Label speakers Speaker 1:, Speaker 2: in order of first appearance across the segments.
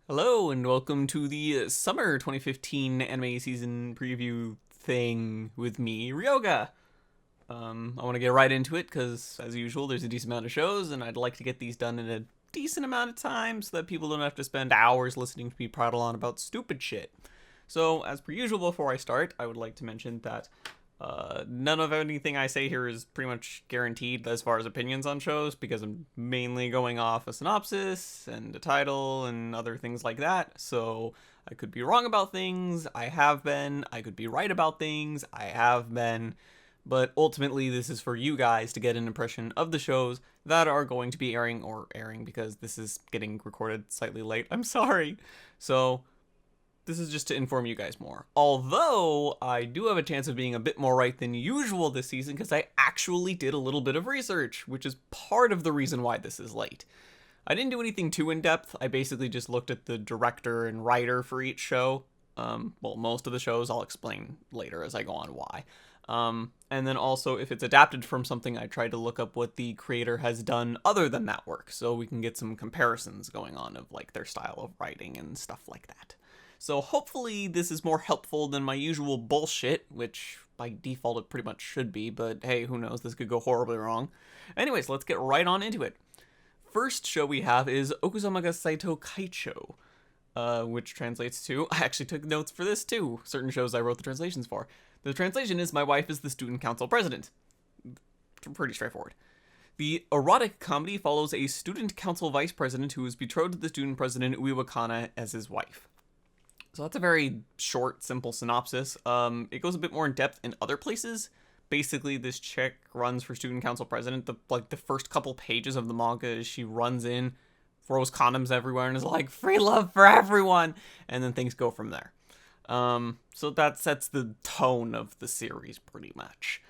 Speaker 1: Hello and welcome to the summer 2015 anime season preview thing with me, Riyoga. I want to get right into it because, as usual, there's a decent amount of shows, and I'd like to get these done in a decent amount of time so that people don't have to spend hours listening to me prattle on about stupid shit. So, as per usual, before I start, I would like to mention that none of anything I say here is pretty much guaranteed as far as opinions on shows because I'm mainly going off a synopsis and a title and other things like that. So I could be wrong about things. I have been. I could be right about things. I have been. But ultimately, this is for you guys to get an impression of the shows that are going to be airing because this is getting recorded slightly late. I'm sorry. So this is just to inform you guys more. Although, I do have a chance of being a bit more right than usual this season because I actually did a little bit of research, which is part of the reason why this is late. I didn't do anything too in-depth. I basically just looked at the director and writer for each show. Well, most of the shows I'll explain later as I go on why. And then also, if it's adapted from something, I tried to look up what the creator has done other than that work, so we can get some comparisons going on of like their style of writing and stuff like that. So hopefully this is more helpful than my usual bullshit, which by default it pretty much should be, but hey, who knows, this could go horribly wrong. Anyways, let's get right on into it. First show we have is Okusama ga Saito Kaicho, which translates to, I actually took notes for this too, certain shows I wrote the translations for. The translation is, my wife is the student council president. Pretty straightforward. The erotic comedy follows a student council vice president who is betrothed to the student president Uiwakana as his wife. So that's a very short, simple synopsis. It goes a bit more in depth in other places. Basically, this chick runs for student council president. The first couple pages of the manga is she runs in, throws condoms everywhere, and is like, free love for everyone! And then things go from there. So that sets the tone of the series pretty much.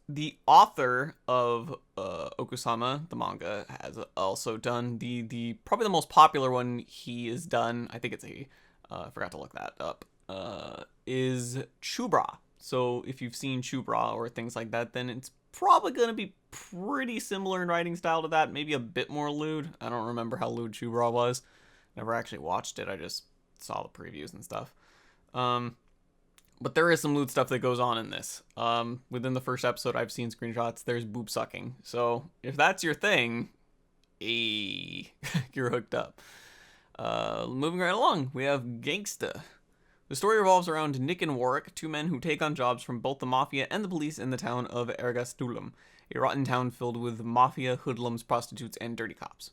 Speaker 1: The author of Okusama, the manga, has also done the probably the most popular one he has done. I think it's I forgot to look that up. Is Chubra. So if you've seen Chubra or things like that, then it's probably going to be pretty similar in writing style to that. Maybe a bit more lewd. I don't remember how lewd Chubra was. Never actually watched it. I just saw the previews and stuff. But there is some lewd stuff that goes on in this. Within the first episode, I've seen screenshots. There's boob sucking. So if that's your thing, you're hooked up. Moving right along, we have Gangsta. The story revolves around Nick and Warwick, two men who take on jobs from both the mafia and the police in the town of Ergastulum, a rotten town filled with mafia, hoodlums, prostitutes, and dirty cops.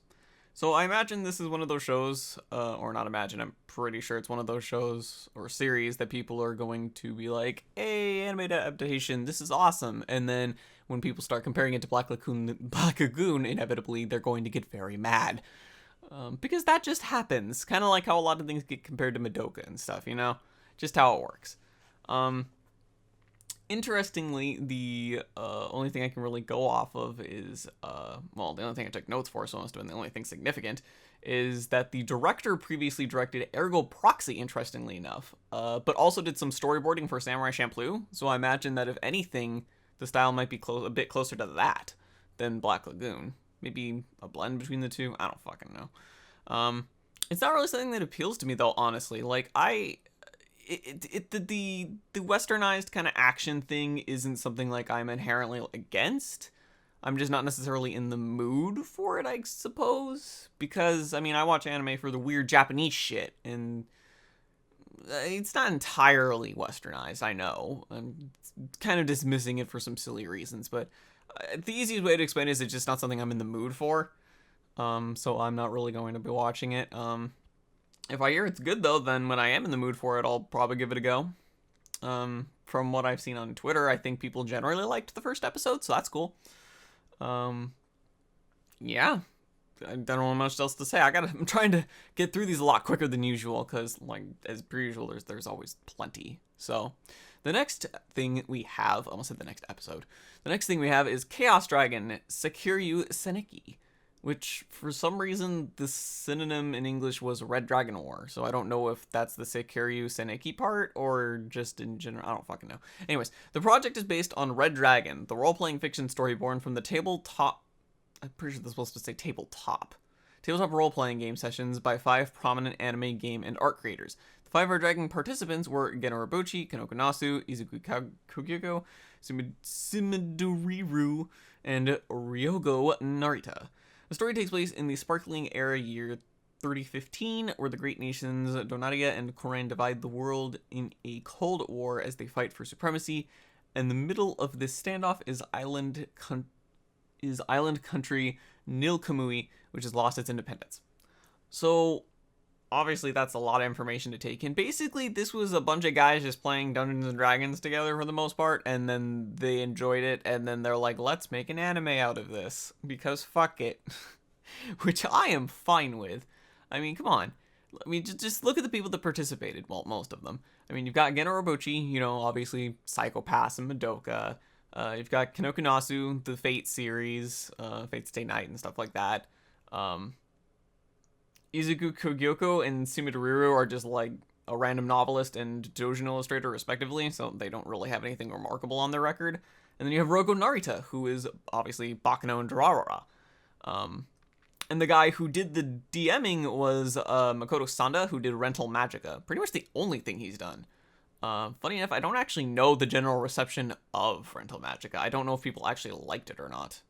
Speaker 1: So I imagine this is one of those shows, or not imagine, I'm pretty sure it's one of those shows or series that people are going to be like, hey, animated adaptation, this is awesome. And then when people start comparing it to Black Lagoon, inevitably they're going to get very mad. Because that just happens. Kind of like how a lot of things get compared to Madoka and stuff, you know? Just how it works. Interestingly, the only thing I can really go off of is, well, the only thing I took notes for, so it must have been the only thing significant, is that the director previously directed Ergo Proxy, interestingly enough, but also did some storyboarding for Samurai Champloo, so I imagine that if anything, the style might be a bit closer to that than Black Lagoon. Maybe a blend between the two? I don't fucking know. It's not really something that appeals to me, though, honestly. Like, the westernized kind of action thing isn't something like I'm inherently against. I'm just not necessarily in the mood for it, I suppose. Because, I mean, I watch anime for the weird Japanese shit, and it's not entirely westernized, I know. I'm kind of dismissing it for some silly reasons, but the easiest way to explain it is it's just not something I'm in the mood for. So I'm not really going to be watching it. If I hear it's good, though, then when I am in the mood for it, I'll probably give it a go. From what I've seen on Twitter, I think people generally liked the first episode, so that's cool. Yeah. I don't know much else to say. I'm trying to get through these a lot quicker than usual, because, like, as per usual, there's always plenty. So, the next thing we have, I almost said the next episode. The next thing we have is Chaos Dragon Sekiryu Seneki, which, for some reason, the synonym in English was Red Dragon War, so I don't know if that's the Sekiryu Seneki part, or just in general, I don't fucking know. Anyways, the project is based on Red Dragon, the role-playing fiction story born from the tabletop, I'm pretty sure this was supposed to say tabletop, tabletop role-playing game sessions by 5 prominent anime, game, and art creators. The 5 Are Dragon participants were Genorobochi, Kanoko Nasu, Izuku Kogyo, Simidoriru, and Ryogo Narita. The story takes place in the sparkling era year 3015, where the great nations Donaria and Koran divide the world in a cold war as they fight for supremacy. In the middle of this standoff is island country Nilkamui, which has lost its independence. So, obviously that's a lot of information to take in. Basically, this was a bunch of guys just playing Dungeons and Dragons together for the most part, and then they enjoyed it, and then they're like, let's make an anime out of this, because fuck it. Which I am fine with. I mean, come on. I mean, just look at the people that participated. Well, most of them. I mean, you've got Genorobochi, you know, obviously Psycho-Pass and Madoka. You've got Kanoko Nasu, the Fate series, Fate Stay Night and stuff like that. Izuku Kogyoko and Simidoriru are just like a random novelist and doujin illustrator, respectively, so they don't really have anything remarkable on their record. And then you have Ryogo Narita, who is obviously Baccano and Durarara. And the guy who did the DMing was Makoto Sanda, who did Rental Magica. Pretty much the only thing he's done. Funny enough, I don't actually know the general reception of Rental Magica. I don't know if people actually liked it or not.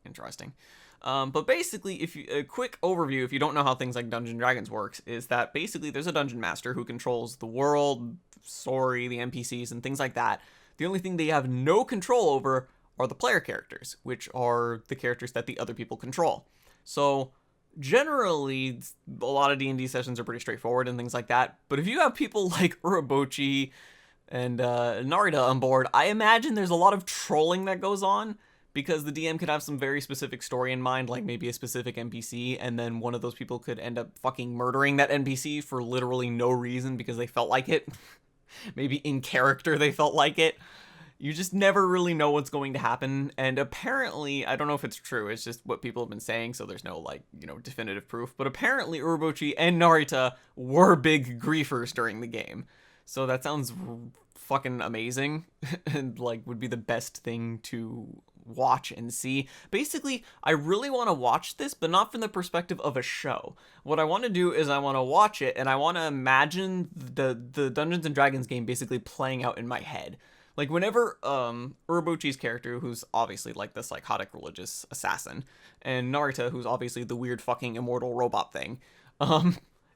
Speaker 1: Interesting. But basically, a quick overview, if you don't know how things like Dungeons & Dragons works, is that basically there's a dungeon master who controls the world, story, the NPCs, and things like that. The only thing they have no control over are the player characters, which are the characters that the other people control. So generally, a lot of D&D sessions are pretty straightforward and things like that. But if you have people like Urabochi and Narita on board, I imagine there's a lot of trolling that goes on, because the DM could have some very specific story in mind, like maybe a specific NPC, and then one of those people could end up fucking murdering that NPC for literally no reason because they felt like it. Maybe in character they felt like it. You just never really know what's going to happen, and apparently, I don't know if it's true, it's just what people have been saying, so there's no, like, you know, definitive proof, but apparently Urabochi and Narita were big griefers during the game. So that sounds fucking amazing, and, like, would be the best thing to watch and see. Basically, I really want to watch this, but not from the perspective of a show. What I want to do is I want to watch it, and I want to imagine the Dungeons & Dragons game basically playing out in my head. Like, whenever Urabochi's character, who's obviously like the psychotic religious assassin, and Narita, who's obviously the weird fucking immortal robot thing,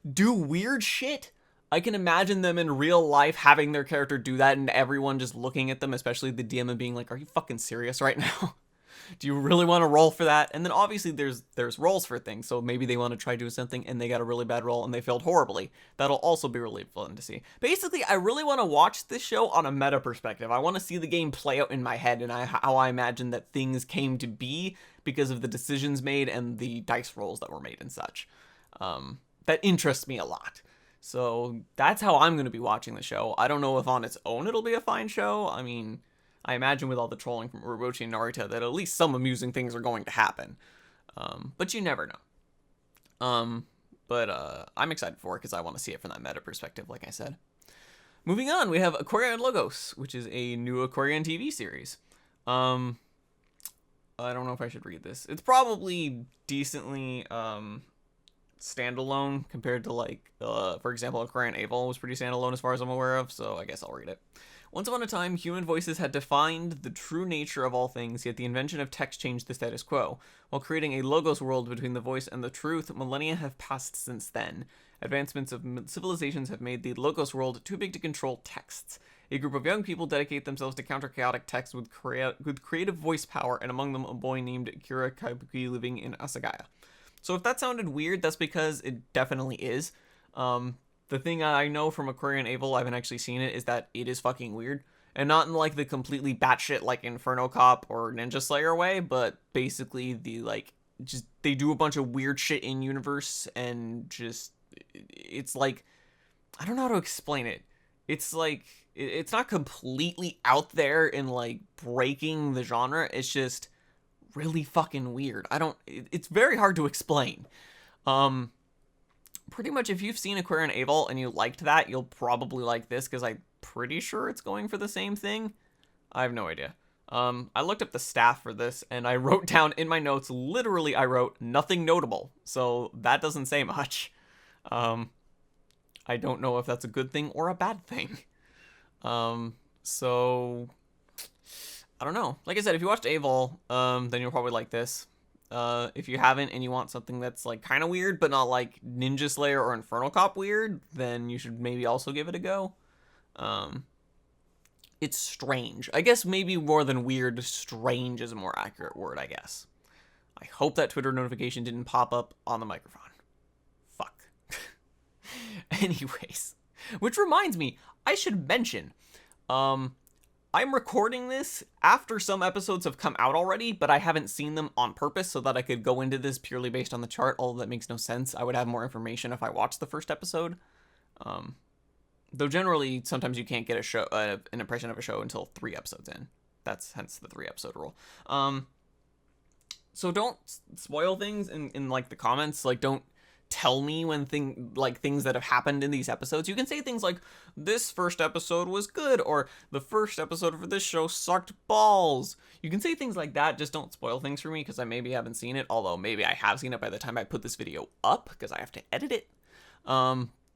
Speaker 1: do weird shit, I can imagine them in real life having their character do that and everyone just looking at them, especially the DM, and being like, are you fucking serious right now? Do you really want to roll for that? And then obviously there's rolls for things, so maybe they want to try to do something and they got a really bad roll and they failed horribly. That'll also be really fun to see. Basically, I really want to watch this show on a meta perspective. I want to see the game play out in my head and how I imagine that things came to be because of the decisions made and the dice rolls that were made and such. That interests me a lot. So that's how I'm going to be watching the show. I don't know if on its own it'll be a fine show. I mean, I imagine with all the trolling from Urabochi and Narita that at least some amusing things are going to happen. But you never know. But I'm excited for it because I want to see it from that meta perspective, like I said. Moving on, we have Aquarian Logos, which is a new Aquarian TV series. I don't know if I should read this. It's probably decently standalone compared to, like, for example, Aquarian Able was pretty standalone as far as I'm aware of, so I guess I'll read it. Once upon a time, human voices had defined the true nature of all things, yet the invention of text changed the status quo. While creating a logos world between the voice and the truth, millennia have passed since then. Advancements of civilizations have made the logos world too big to control texts. A group of young people dedicate themselves to counter chaotic text with creative voice power, and among them a boy named Kira Kaibuki living in Asagaya. So if that sounded weird, that's because it definitely is. The thing I know from Aquarian Able, I haven't actually seen it, is that it is fucking weird. And not in, like, the completely batshit, like, Inferno Cop or Ninja Slayer way, but basically they do a bunch of weird shit in universe, and just, it's like, I don't know how to explain it. It's like, it's not completely out there in, like, breaking the genre, it's just really fucking weird. It's very hard to explain. Pretty much if you've seen Aquarian Able and you liked that, you'll probably like this, because I'm pretty sure it's going for the same thing. I have no idea. I looked up the staff for this, and I wrote down in my notes, literally, I wrote, nothing notable. So that doesn't say much. I don't know if that's a good thing or a bad thing. So, I don't know. Like I said, if you watched Avol, then you'll probably like this. If you haven't and you want something that's like kind of weird, but not like Ninja Slayer or Infernal Cop weird, then you should maybe also give it a go. It's strange. I guess maybe more than weird, strange is a more accurate word, I guess. I hope that Twitter notification didn't pop up on the microphone. Fuck. Anyways, which reminds me, I should mention, I'm recording this after some episodes have come out already, but I haven't seen them on purpose so that I could go into this purely based on the chart, although that makes no sense. I would have more information if I watched the first episode. Though generally, sometimes you can't get a show, an impression of a show until 3 episodes in. That's hence the 3-episode rule. So don't spoil things in like the comments. Like, don't tell me when things that have happened in these episodes. You can say things like, this first episode was good, or the first episode for this show sucked balls. You can say things like that. Just don't spoil things for me, because I maybe haven't seen it, although maybe I have seen it by the time I put this video up, because I have to edit it.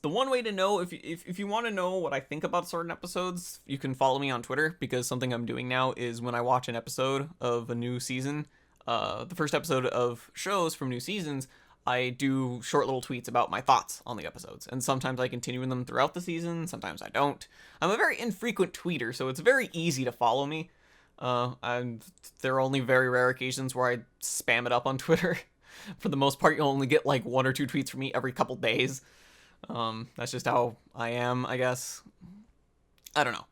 Speaker 1: The one way to know, if you want to know what I think about certain episodes, you can follow me on Twitter, because something I'm doing now is when I watch an episode of a new season, the first episode of shows from new seasons, I do short little tweets about my thoughts on the episodes, and sometimes I continue in them throughout the season, sometimes I don't. I'm a very infrequent tweeter, so it's very easy to follow me. There are only very rare occasions where I spam it up on Twitter. For the most part, you'll only get like 1 or 2 tweets from me every couple days. That's just how I am, I guess. I don't know.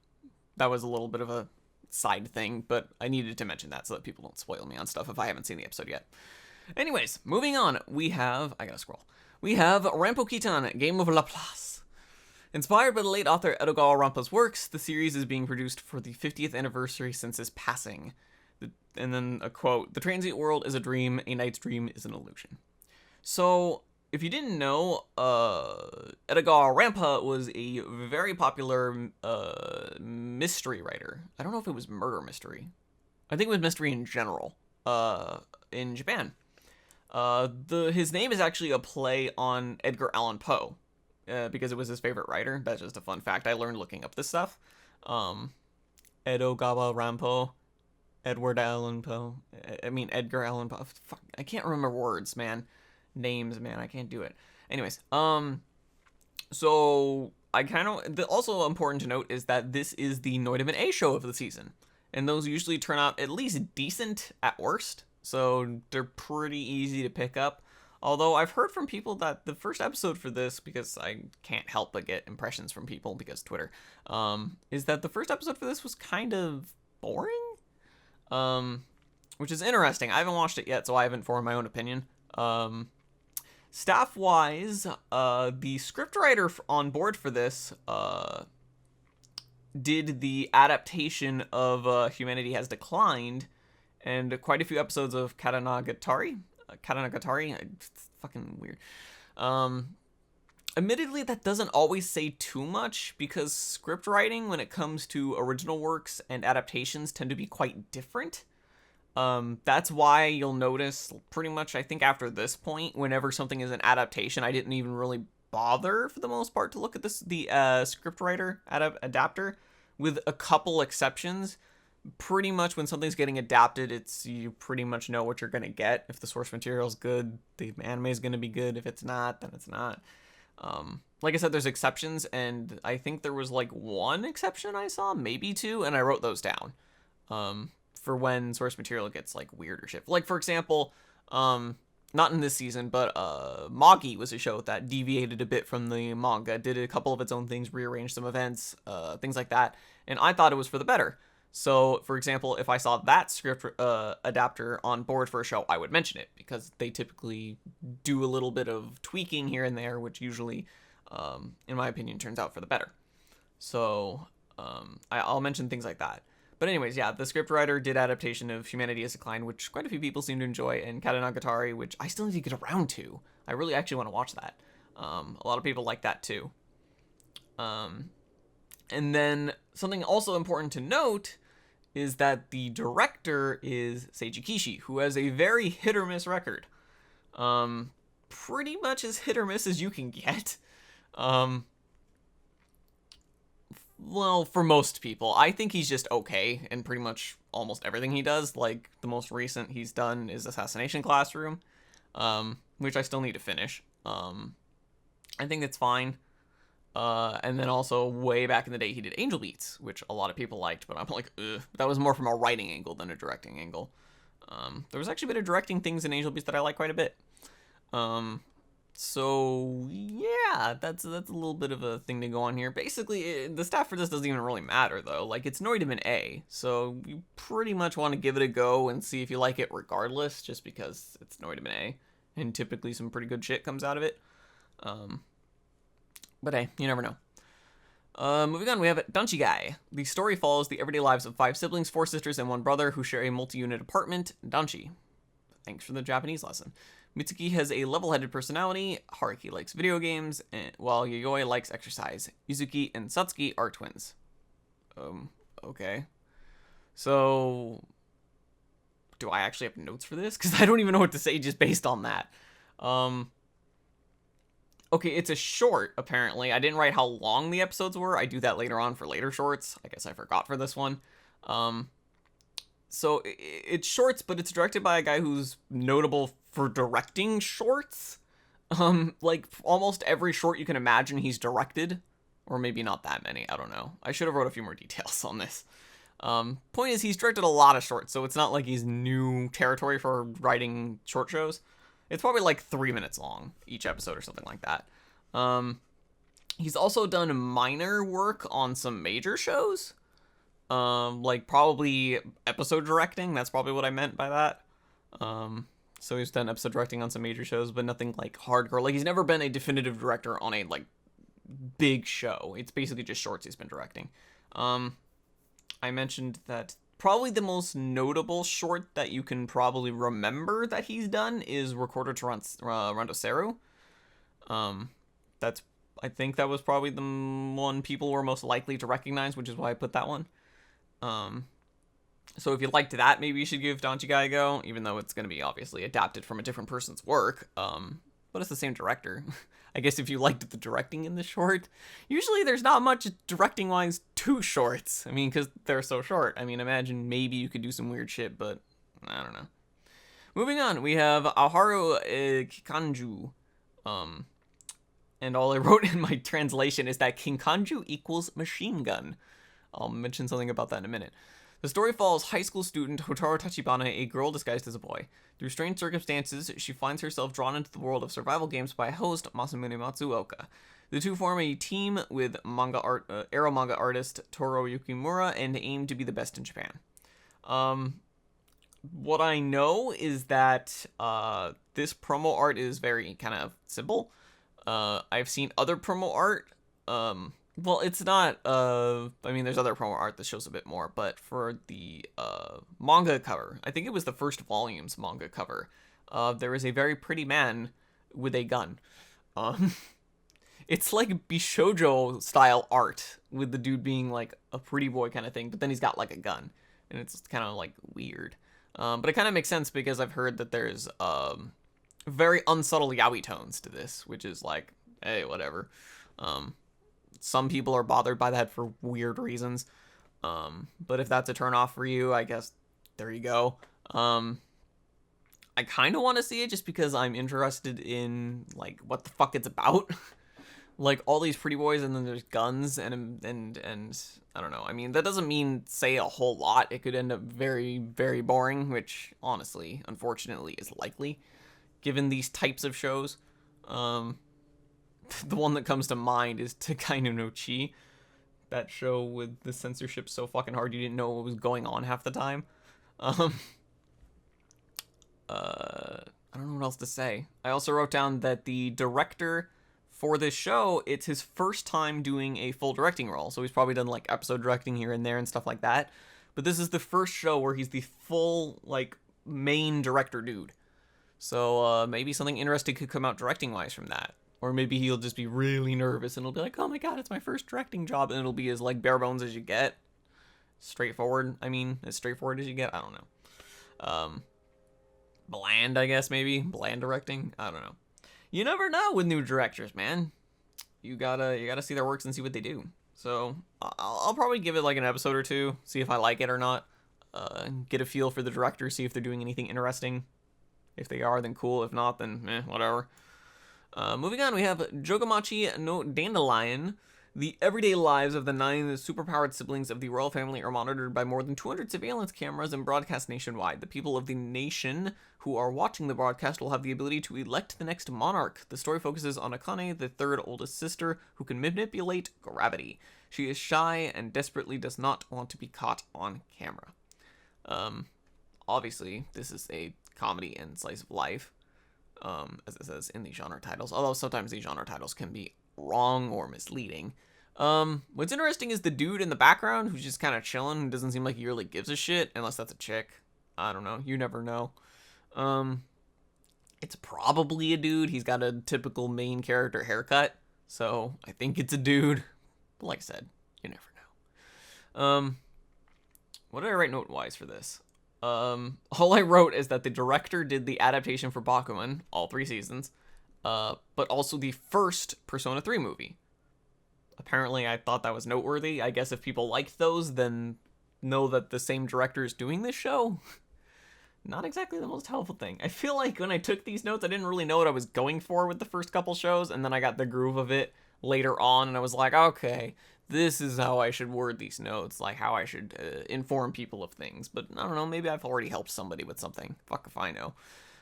Speaker 1: That was a little bit of a side thing, but I needed to mention that so that people don't spoil me on stuff if I haven't seen the episode yet. Anyways, moving on, we have... I gotta scroll. We have Rampo Kitan, Game of Laplace. Inspired by the late author Riyoga Rampa's works, the series is being produced for the 50th anniversary since his passing. And then a quote, "The transient world is a dream, a night's dream is an illusion." So, if you didn't know, Riyoga Rampa was a very popular mystery writer. I don't know if it was murder mystery. I think it was mystery in general, in Japan. His name is actually a play on Edgar Allan Poe, because it was his favorite writer. That's just a fun fact I learned looking up this stuff. Riyoga Rampo, Edgar Allan Poe. Fuck, I can't remember words, man. Names, man, I can't do it. Anyways, so I kind of... Also important to note is that this is the Noidaman A show of the season, and those usually turn out at least decent at worst, so they're pretty easy to pick up. Although I've heard from people that the first episode for this, because I can't help but get impressions from people because Twitter, is that the first episode for this was kind of boring, which is interesting. I haven't watched it yet, so I haven't formed my own opinion. Staff-wise, the scriptwriter on board for this did the adaptation of Humanity Has Declined, and quite a few episodes of Katanagatari. It's fucking weird. Admittedly, that doesn't always say too much, because script writing, when it comes to original works and adaptations, tend to be quite different. That's why you'll notice pretty much, I think after this point, whenever something is an adaptation, I didn't even really bother for the most part to look at the scriptwriter adapter, with a couple exceptions. Pretty much when something's getting adapted, you pretty much know what you're going to get. If the source material is good, the anime is going to be good. If it's not, then it's not. Like I said, there's exceptions, and I think there was like 1 exception I saw, maybe 2, and I wrote those down. For when source material gets like weird or shit. Like, for example, not in this season, but Magi was a show that deviated a bit from the manga, did a couple of its own things, rearranged some events, things like that, and I thought it was for the better. So, for example, if I saw that script adapter on board for a show, I would mention it, because they typically do a little bit of tweaking here and there, which usually, in my opinion, turns out for the better. So, I'll mention things like that. But anyways, yeah, the scriptwriter did adaptation of Humanity Has Declined, which quite a few people seem to enjoy, and Katanagatari, which I still need to get around to. I really actually want to watch that. A lot of people like that too. And then something also important to note is that the director is Seiji Kishi, who has a very hit or miss record. Pretty much as hit or miss as you can get. Well, for most people. I think he's just okay in pretty much almost everything he does. Like, the most recent he's done is Assassination Classroom, which I still need to finish. I think it's fine. And then also, way back in the day, he did Angel Beats, which a lot of people liked, but I'm like, ugh. That was more from a writing angle than a directing angle. There was actually a bit of directing things in Angel Beats that I like quite a bit. So yeah, that's a little bit of a thing to go on here. Basically, the stat for this doesn't even really matter though. Like, it's Noitamin A, so you pretty much want to give it a go and see if you like it regardless, just because it's Noitamin A, and typically some pretty good shit comes out of it. But hey, you never know. Moving on, we have Danchigai. The story follows the everyday lives of 5 siblings, 4 sisters, and 1 brother who share a multi-unit apartment, Danchi. Thanks for the Japanese lesson. Mitsuki has a level-headed personality, Haruki likes video games, while Yayoi likes exercise. Yuzuki and Satsuki are twins. Okay. So, do I actually have notes for this? Because I don't even know what to say just based on that. Okay, it's a short, apparently. I didn't write how long the episodes were. I do that later on for later shorts. I guess I forgot for this one. So it's shorts, but it's directed by a guy who's notable for directing shorts. Like, almost every short you can imagine he's directed. Or maybe not that many, I don't know. I should have wrote a few more details on this. Point is, he's directed a lot of shorts, so it's not like he's new territory for writing short shows. It's probably like 3 minutes long, each episode or something like that. He's also done minor work on some major shows. Like probably episode directing. That's probably what I meant by that. So he's done episode directing on some major shows, but nothing like hardcore. Like, he's never been a definitive director on a like big show. It's basically just shorts he's been directing. I mentioned that probably the most notable short that you can probably remember that he's done is Recorder to Randoseru. I think that was probably the one people were most likely to recognize, which is why I put that one. So if you liked that, maybe you should give Danchigai a go, even though it's going to be obviously adapted from a different person's work. But it's the same director. I guess if you liked the directing in the short, usually there's not much directing-wise to shorts. I mean, because they're so short. I mean, imagine maybe you could do some weird shit, but I don't know. Moving on, we have Aharu Kanjou. And all I wrote in my translation is that Kinkanju equals machine gun. I'll mention something about that in a minute. The story follows high school student Hotaru Tachibana, a girl disguised as a boy. Through strange circumstances, she finds herself drawn into the world of survival games by host Masamune Matsuoka. The two form a team with arrow manga artist Toro Yukimura and aim to be the best in Japan. What I know is that this promo art is very kind of simple. I've seen other promo art. Well, it's not, I mean, there's other promo art that shows a bit more, but for the manga cover, I think it was the first volume's manga cover, there is a very pretty man with a gun. It's like Bishoujo style art, with the dude being like a pretty boy kind of thing, but then he's got like a gun, and it's kind of like weird. But it kind of makes sense because I've heard that there's very unsubtle yaoi tones to this, which is like, hey, whatever. Some people are bothered by that for weird reasons. But if that's a turnoff for you, I guess there you go. I kind of want to see it just because I'm interested in like what the fuck it's about. Like all these pretty boys and then there's guns and I don't know. I mean, that doesn't mean say a whole lot. It could end up very, very boring, which honestly, unfortunately, is likely given these types of shows. The one that comes to mind is Takainu no Chi. That show with the censorship so fucking hard you didn't know what was going on half the time. I don't know what else to say. I also wrote down that the director for this show, it's his first time doing a full directing role. So he's probably done like episode directing here and there and stuff like that. But this is the first show where he's the full like main director dude. So maybe something interesting could come out directing wise from that. Or maybe he'll just be really nervous and he'll be like, oh my god, it's my first directing job. And it'll be as like bare bones as you get. straightforward. I mean, as straightforward as you get. I don't know. Bland, I guess, maybe. Bland directing. I don't know. You never know with new directors, man. You gotta see their works and see what they do. So I'll probably give it like an episode or two, see if I like it or not. Get a feel for the director, see if they're doing anything interesting. If they are, then cool. If not, then whatever. Moving on, we have Jogamachi no Dandelion. The everyday lives of the 9 superpowered siblings of the royal family are monitored by more than 200 surveillance cameras and broadcast nationwide. The people of the nation who are watching the broadcast will have the ability to elect the next monarch. The story focuses on Akane, the third oldest sister, who can manipulate gravity. She is shy and desperately does not want to be caught on camera. Obviously, this is a comedy and slice of life, as it says in the genre titles, although sometimes these genre titles can be wrong or misleading. What's interesting is the dude in the background who's just kind of chilling and doesn't seem like he really gives a shit, unless that's a chick. I don't know. You never know. It's probably a dude. He's got a typical main character haircut, so I think it's a dude. But like I said, you never know. What did I write note-wise for this? All I wrote is that the director did the adaptation for Bakuman, all 3 seasons, but also the first Persona 3 movie. Apparently, I thought that was noteworthy. I guess if people liked those, then know that the same director is doing this show. Not exactly the most helpful thing. I feel like when I took these notes, I didn't really know what I was going for with the first couple shows, and then I got the groove of it later on, and I was like, okay, this is how I should word these notes, like how I should inform people of things. But I don't know, maybe I've already helped somebody with something. Fuck if I know.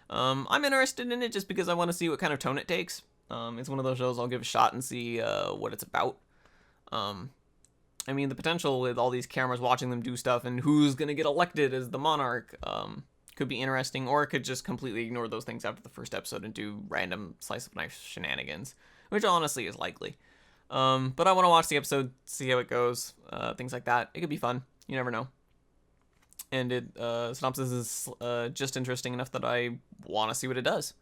Speaker 1: I'm interested in it just because I want to see what kind of tone it takes. It's one of those shows I'll give a shot and see what it's about. I mean, the potential with all these cameras watching them do stuff and who's going to get elected as the monarch could be interesting, or it could just completely ignore those things after the first episode and do random slice of life shenanigans, which honestly is likely. But I want to watch the episode, see how it goes, things like that. It could be fun. You never know. And it synopsis is just interesting enough that I want to see what it does.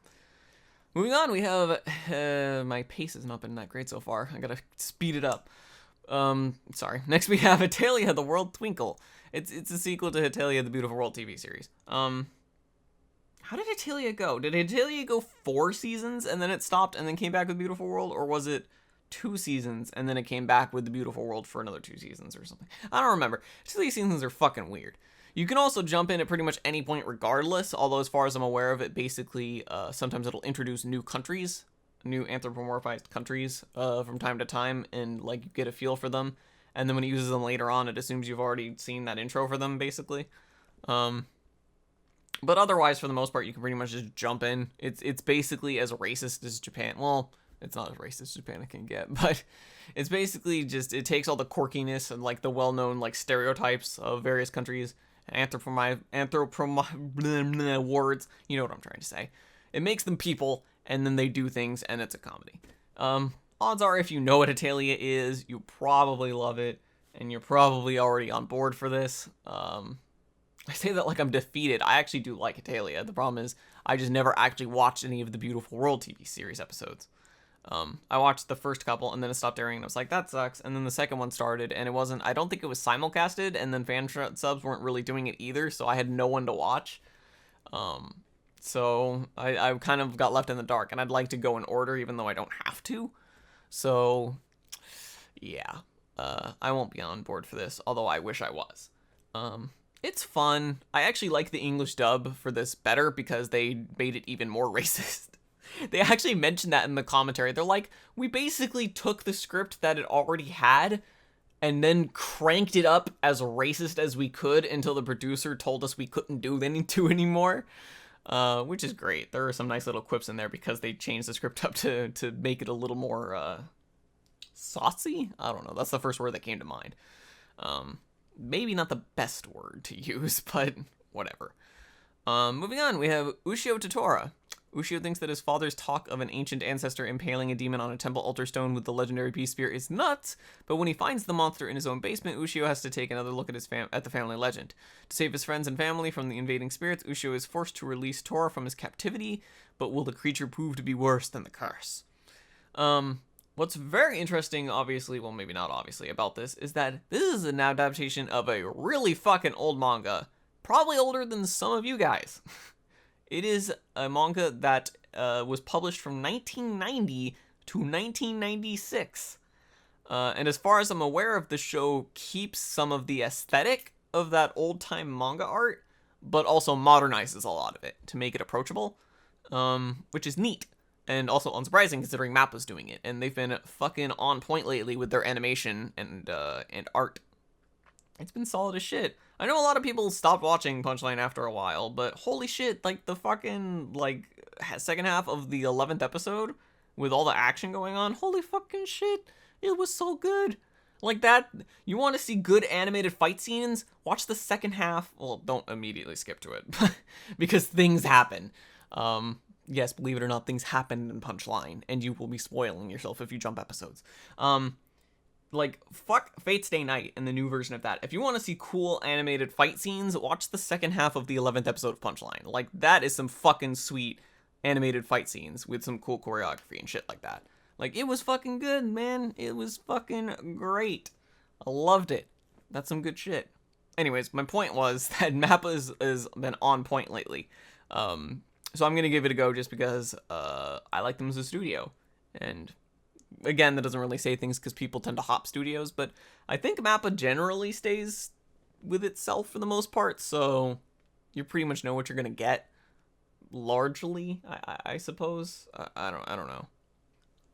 Speaker 1: Moving on, we have my pace has not been that great so far. I gotta speed it up. Sorry. Next we have Hetalia, the World Twinkle. It's a sequel to Hetalia, the Beautiful World TV series. How did Hetalia go? Did Hetalia go 4 seasons and then it stopped and then came back with Beautiful World, or was it 2 seasons and then it came back with the Beautiful World for another 2 seasons or something? I don't remember. Hetalia seasons are fucking weird. You can also jump in at pretty much any point regardless, although as far as I'm aware of it, basically sometimes it'll introduce new countries, new anthropomorphized countries from time to time, and like you get a feel for them, and then when it uses them later on, it assumes you've already seen that intro for them, basically. But otherwise, for the most part, you can pretty much just jump in. It's basically as racist as Japan. Well, it's not as racist as Japan can get, but it's basically just, it takes all the quirkiness and like the well-known like stereotypes of various countries, words, you know what I'm trying to say. It makes them people, and then they do things, and it's a comedy. Odds are, if you know what Hetalia is, you probably love it, and you're probably already on board for this. I say that like I'm defeated. I actually do like Hetalia. The problem is, I just never actually watched any of the Beautiful World TV series episodes. I watched the first couple, and then it stopped airing, and I was like, that sucks. And then the second one started, and it wasn't, I don't think it was simulcasted, and then fan subs weren't really doing it either, so I had no one to watch. So I kind of got left in the dark, and I'd like to go in order, even though I don't have to. So, yeah, I won't be on board for this, although I wish I was. It's fun. I actually like the English dub for this better, because they made it even more racist. They actually mentioned that in the commentary. They're like, we basically took the script that it already had and then cranked it up as racist as we could until the producer told us we couldn't do anything anymore, which is great. There are some nice little quips in there because they changed the script up to make it a little more saucy? I don't know. That's the first word that came to mind. Maybe not the best word to use, but whatever. Moving on, we have Ushio Totoro. Ushio thinks that his father's talk of an ancient ancestor impaling a demon on a temple altar stone with the legendary peace spear is nuts, but when he finds the monster in his own basement, Ushio has to take another look at the family legend. To save his friends and family from the invading spirits, Ushio is forced to release Tora from his captivity, but will the creature prove to be worse than the curse? What What's very interesting, obviously, well, maybe not obviously, about this is that this is an adaptation of a really fucking old manga. Probably older than some of you guys. It is a manga that was published from 1990 to 1996. And as far as I'm aware of, the show keeps some of the aesthetic of that old-time manga art, but also modernizes a lot of it to make it approachable, which is neat. And also unsurprising considering Mappa's doing it, and they've been fucking on point lately with their animation and art. It's been solid as shit. I know a lot of people stopped watching Punchline after a while, but holy shit, like the fucking second half of the 11th episode with all the action going on, holy fucking shit, it was so good. Like that, you want to see good animated fight scenes? Watch the second half. Well, don't immediately skip to it because things happen. Yes, believe it or not, things happen in Punchline, and you will be spoiling yourself if you jump episodes. Fuck Fate Stay Night and the new version of that. If you want to see cool animated fight scenes, watch the second half of the 11th episode of Punchline. Like, that is some fucking sweet animated fight scenes with some cool choreography and shit like that. Like, it was fucking good, man. It was fucking great. I loved it. That's some good shit. Anyways, my point was that Mappa has been on point lately. So I'm going to give it a go just because I like them as a studio. And again, that doesn't really say things because people tend to hop studios, but I think Mappa generally stays with itself for the most part, so you pretty much know what you're going to get, largely, I suppose. I don't know.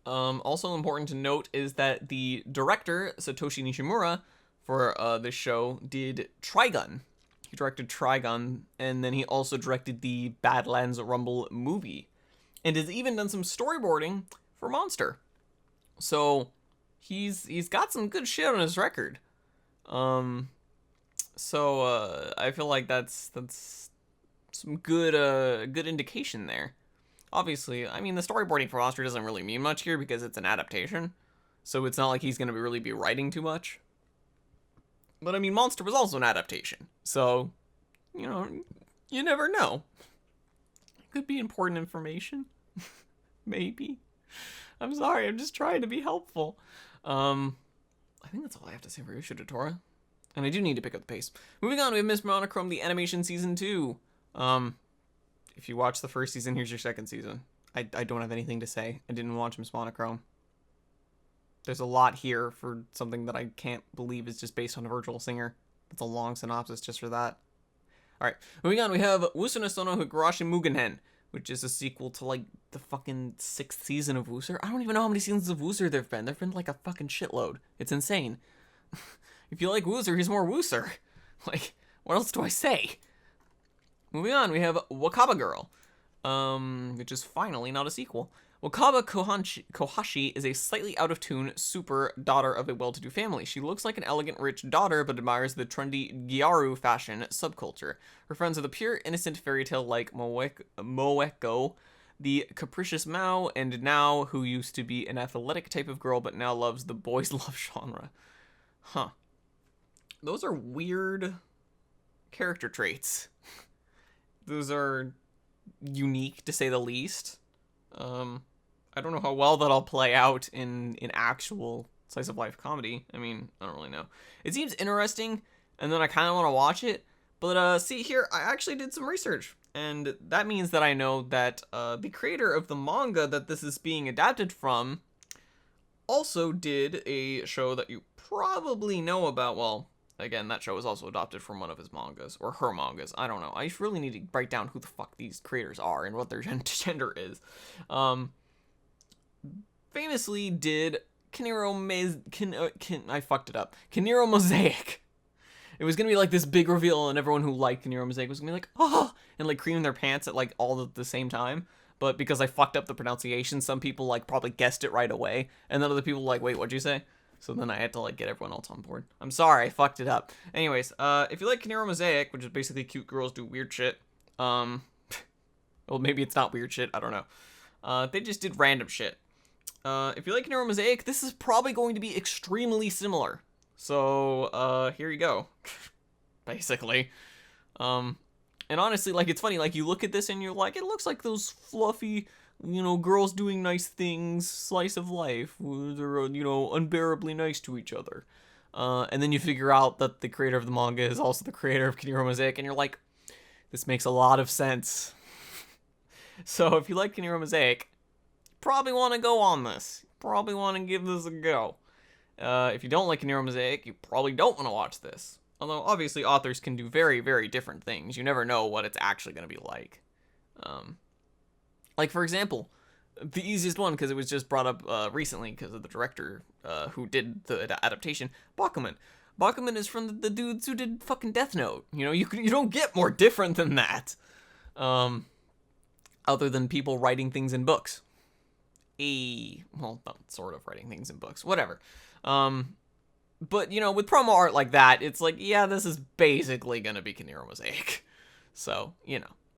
Speaker 1: Also important to note is that the director, Satoshi Nishimura, for this show, did Trigun. He directed Trigun, and then he also directed the Badlands Rumble movie, and has even done some storyboarding for Monster. So he's got some good shit on his record. I feel like that's some good indication there. Obviously, I mean, the storyboarding for Monster doesn't really mean much here because it's an adaptation, so it's not like he's gonna really be writing too much. But I mean, Monster was also an adaptation, so, you know, you never know. It could be important information. Maybe. I'm sorry, I'm just trying to be helpful. I think that's all I have to say for Ryusha Dotora. And I do need to pick up the pace. Moving on, we have Miss Monochrome, the animation season 2. If you watch the first season, here's your second season. I don't have anything to say. I didn't watch Miss Monochrome. There's a lot here for something that I can't believe is just based on a virtual singer. That's a long synopsis just for that. Alright, moving on, we have Wusuna Sono Higurashi Mugenhen, which is a sequel to, like, the fucking 6th season of Wooser. I don't even know how many seasons of Wooser there've been. There've been, like, a fucking shitload. It's insane. If you like Wooser, he's more Wooser. Like, what else do I say? Moving on, we have Khabar Girl, which is finally not a sequel. Wakaba Kohashi is a slightly out-of-tune super daughter of a well-to-do family. She looks like an elegant, rich daughter, but admires the trendy gyaru fashion subculture. Her friends are the pure, innocent fairy tale-like Moeko, the capricious Mao, and Nao, who used to be an athletic type of girl, but now loves the boys' love genre. Huh. Those are weird character traits. Those are unique, to say the least. I don't know how well that'll play out in actual slice of life comedy. I mean, I don't really know. It seems interesting, and then I kind of want to watch it. But see here, I actually did some research, and that means that I know that the creator of the manga that this is being adapted from also did a show that you probably know about. Well, again, that show was also adopted from one of his mangas, or her mangas. I don't know. I really need to write down who the fuck these creators are and what their gender is. Famously did Kiniro I fucked it up. Kiniro Mosaic. It was gonna be like this big reveal, and everyone who liked Kiniro Mosaic was gonna be like, oh, and like creaming their pants at like all at the same time. But because I fucked up the pronunciation, some people like probably guessed it right away, and then other people were like, wait, what'd you say? So then I had to like get everyone else on board. I'm sorry, I fucked it up. Anyways, if you like Kiniro Mosaic, which is basically cute girls do weird shit, well, maybe it's not weird shit, I don't know. They just did random shit. If you like Kiniro Mosaic, this is probably going to be extremely similar. So, here you go. Basically. And honestly, like, it's funny, like, you look at this and you're like, it looks like those fluffy girls doing nice things, slice of life. They're, unbearably nice to each other. And then you figure out that the creator of the manga is also the creator of Kiniro Mosaic, and you're like, this makes a lot of sense. So if you like Kiniro Mosaic, you probably want to go on this. You probably want to give this a go. If you don't like Kiniro Mosaic, you probably don't want to watch this. Although, obviously, authors can do very, very different things. You never know what it's actually going to be like. Like, for example, the easiest one, because it was just brought up recently because of the director who did the adaptation, Bakuman. Bakuman is from the dudes who did fucking Death Note. You don't get more different than that. Other than people writing things in books. Well, sort of writing things in books. Whatever. But, with promo art like that, it's like, yeah, this is basically gonna be Kiniro Mosaic. So,